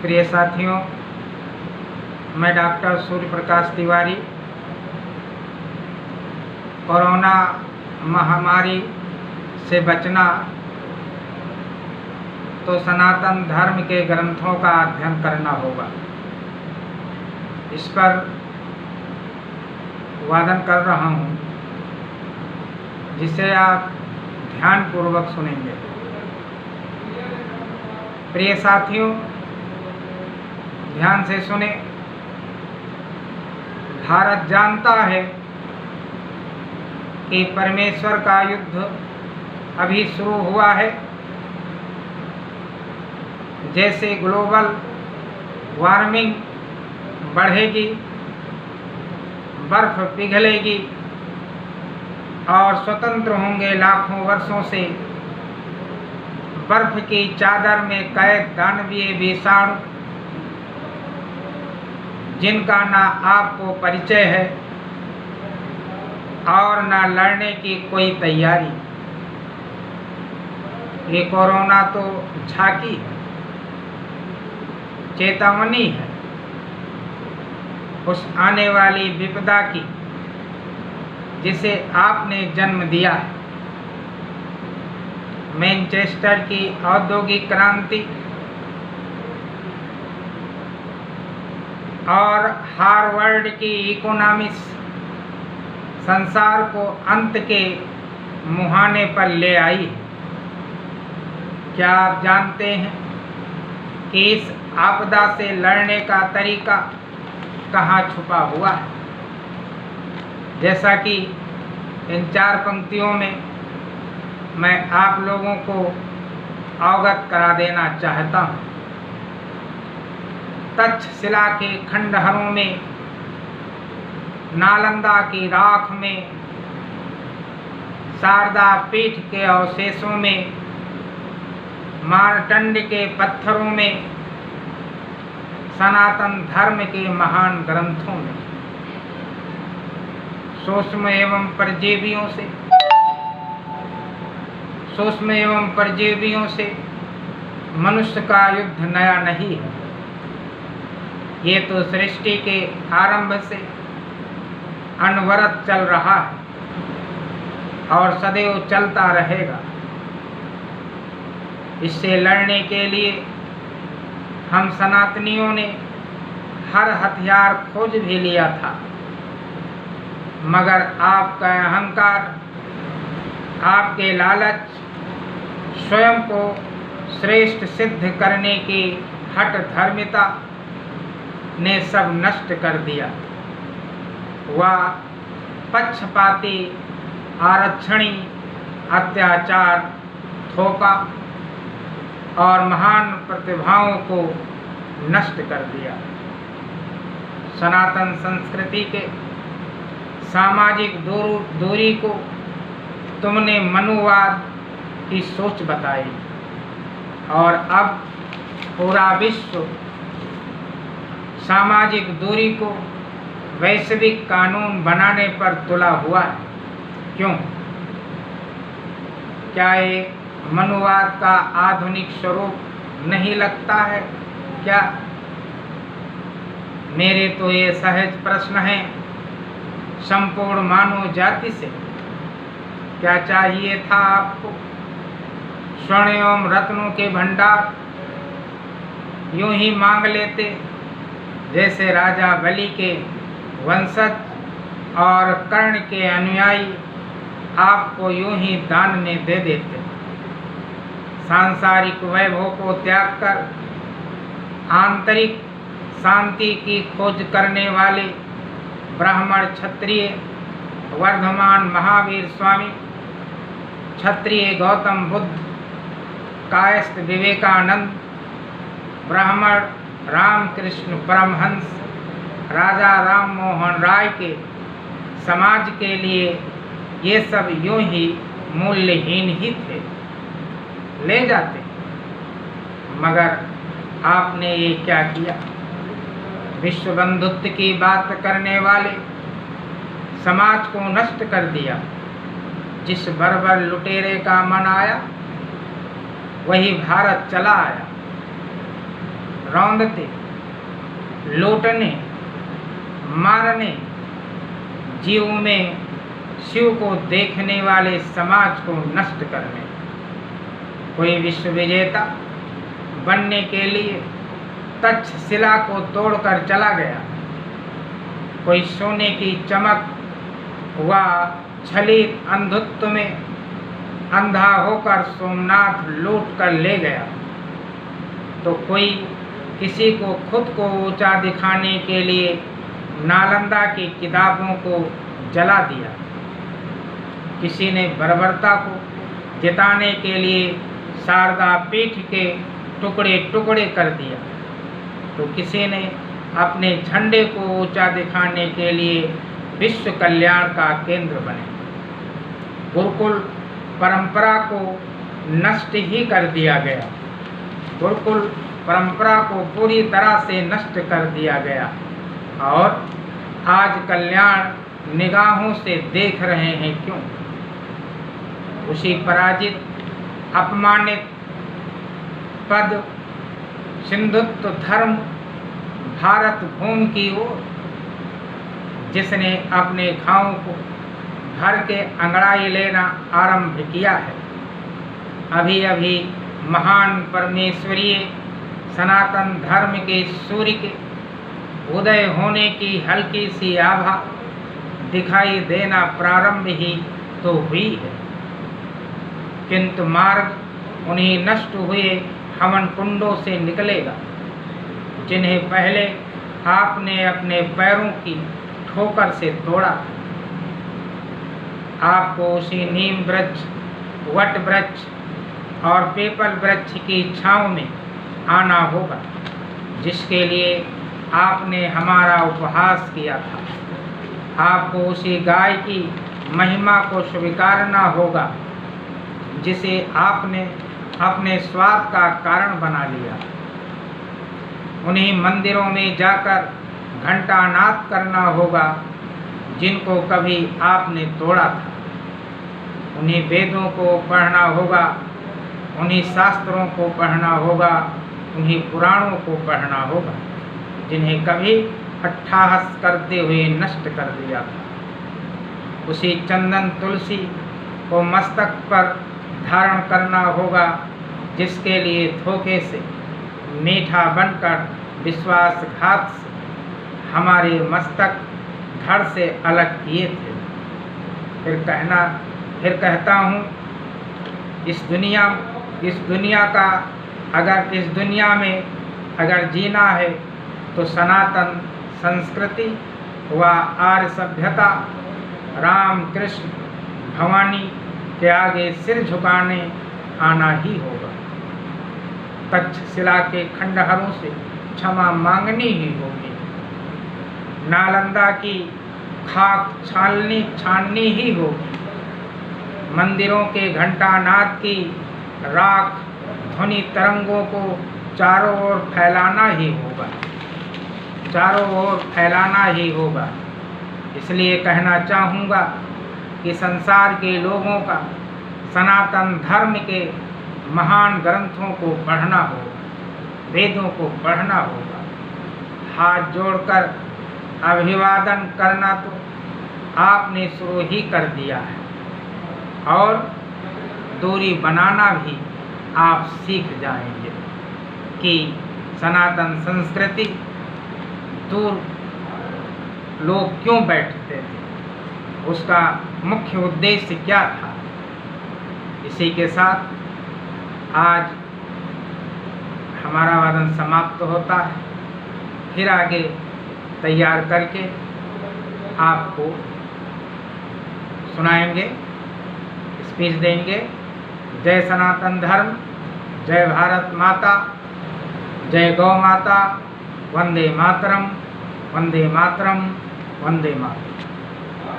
प्रिय साथियों, मैं डॉक्टर सूर्य प्रकाश तिवारी कोरोना महामारी से बचना तो सनातन धर्म के ग्रंथों का अध्ययन करना होगा, इस पर वादन कर रहा हूँ, जिसे आप ध्यानपूर्वक सुनेंगे। प्रिय साथियों, ध्यान से सुने। भारत जानता है कि परमेश्वर का युद्ध अभी शुरू हुआ है। जैसे ग्लोबल वार्मिंग बढ़ेगी, बर्फ पिघलेगी और स्वतंत्र होंगे लाखों वर्षों से बर्फ की चादर में कैद दानवीय विषाणु, जिनका ना आपको परिचय है और ना लड़ने की कोई तैयारी। ये कोरोना तो झांकी है, चेतावनी है उस आने वाली विपदा की जिसे आपने जन्म दिया है। मैनचेस्टर की औद्योगिक क्रांति और हार्वर्ड की इकोनॉमिक्स संसार को अंत के मुहाने पर ले आई। क्या आप जानते हैं कि इस आपदा से लड़ने का तरीका कहाँ छुपा हुआ है? जैसा कि इन 4 पंक्तियों में मैं आप लोगों को अवगत करा देना चाहता हूँ। तक्षशिला के खंडहरों में, नालंदा की राख में, शारदा पीठ के अवशेषों में, मारटंड के पत्थरों में, सनातन धर्म के महान ग्रंथों में सूक्ष्म एवं परजीवियों से मनुष्य का युद्ध नया नहीं है। ये तो सृष्टि के आरंभ से अनवरत चल रहा है और सदैव चलता रहेगा। इससे लड़ने के लिए हम सनातनियों ने हर हथियार खोज भी लिया था, मगर आपका अहंकार, आपके लालच, स्वयं को श्रेष्ठ सिद्ध करने की हठ धर्मिता ने सब नष्ट कर दिया। वह पक्षपाती, आरक्षणी, अत्याचार, थोपा और महान प्रतिभाओं को नष्ट कर दिया। सनातन संस्कृति के सामाजिक दूरी को तुमने मनुवाद की सोच बताई और अब पूरा विश्व सामाजिक दूरी को वैश्विक कानून बनाने पर तुला हुआ है। क्यों? क्या ये मनुवाद का आधुनिक स्वरूप नहीं लगता है क्या? मेरे तो ये सहज प्रश्न हैं। संपूर्ण मानव जाति से क्या चाहिए था आपको? स्वर्ण एवं रत्नों के भंडार यूं ही मांग लेते जैसे राजा बलि के वंशज और कर्ण के अनुयायी आपको यूं ही दान में दे देते। सांसारिक वैभव को त्याग कर आंतरिक शांति की खोज करने वाले ब्राह्मण, क्षत्रिय वर्धमान महावीर स्वामी, क्षत्रिय गौतम बुद्ध, कायस्थ विवेकानंद, ब्राह्मण रामकृष्ण परमहंस, राजा राम मोहन राय के समाज के लिए ये सब यूं ही मूल्यहीन ही थे, ले जाते। मगर आपने ये क्या किया? विश्व बंधुत्व की बात करने वाले समाज को नष्ट कर दिया। जिस बर्बर लुटेरे का मन आया वही भारत चला आया। रौंदते, लूटने, मारने, जीव में शिव को देखने वाले समाज को नष्ट करने। कोई विश्व विजेता बनने के लिए तक्षशिला को तोड़कर चला गया, कोई सोने की चमक व छलित अंधत्व में अंधा होकर सोमनाथ लूट कर ले गया, तो कोई किसी को खुद को ऊंचा दिखाने के लिए नालंदा की किताबों को जला दिया, किसी ने बर्बरता को जिताने के लिए शारदा पीठ के टुकड़े टुकड़े कर दिया, तो किसी ने अपने झंडे को ऊंचा दिखाने के लिए विश्व कल्याण का केंद्र बने। गुरुकुल परंपरा को नष्ट ही कर दिया गया, गुरुकुल परंपरा को पूरी तरह से नष्ट कर दिया गया और आज कल्याण निगाहों से देख रहे हैं। क्यों? उसी पराजित, अपमानित पद सिंधुत्व धर्म भारत भूमि की ओर, जिसने अपने घावों को भर के अंगड़ाई लेना आरंभ किया है। अभी अभी महान परमेश्वरीय सनातन धर्म के सूर्य के उदय होने की हल्की सी आभा दिखाई देना प्रारंभ ही तो हुई है, किंतु मार्ग उन्हीं नष्ट हुए हवन कुंडों से निकलेगा जिन्हें पहले आपने अपने पैरों की ठोकर से तोड़ा। आपको उसी नीम वृक्ष, वट वृक्ष और पीपल वृक्ष की छांव में आना होगा, जिसके लिए आपने हमारा उपहास किया था। आपको उसी गाय की महिमा को स्वीकारना होगा जिसे आपने अपने स्वार्थ का कारण बना लिया। उन्हीं मंदिरों में जाकर घंटानाद करना होगा जिनको कभी आपने तोड़ा था। उन्हीं वेदों को पढ़ना होगा, उन्हीं शास्त्रों को पढ़ना होगा, उन्हीं पुराणों को पढ़ना होगा जिन्हें कभी अट्टहास करते हुए नष्ट कर दिया था। उसी चंदन तुलसी को मस्तक पर धारण करना होगा जिसके लिए धोखे से मीठा बनकर विश्वासघात से हमारे मस्तक धड़ से अलग किए थे। फिर कहता हूँ, इस दुनिया का इस दुनिया में अगर जीना है तो सनातन संस्कृति व आर्य सभ्यता, राम कृष्ण भवानी के आगे सिर झुकाने आना ही होगा। तक्षशिला के खंडहरों से क्षमा मांगनी ही होगी। नालंदा की खाक छाननी ही होगी। मंदिरों के घंटानाद की राख ध्वनि तरंगों को चारों ओर फैलाना ही होगा, चारों ओर फैलाना ही होगा। इसलिए कहना चाहूँगा कि संसार के लोगों का सनातन धर्म के महान ग्रंथों को पढ़ना होगा, वेदों को पढ़ना होगा। हाथ जोड़कर अभिवादन करना तो आपने शुरू ही कर दिया है और दूरी बनाना भी आप सीख जाएंगे कि सनातन संस्कृति दूर लोग क्यों बैठते थे, उसका मुख्य उद्देश्य क्या था। इसी के साथ आज हमारा वादन समाप्त होता है। फिर आगे तैयार करके आपको सुनाएंगे, स्पीच देंगे। जय सनातन धर्म, जय भारत माता, जय गौ माता, वंदे मातरम, वंदे मातरम, वंदे मातरम।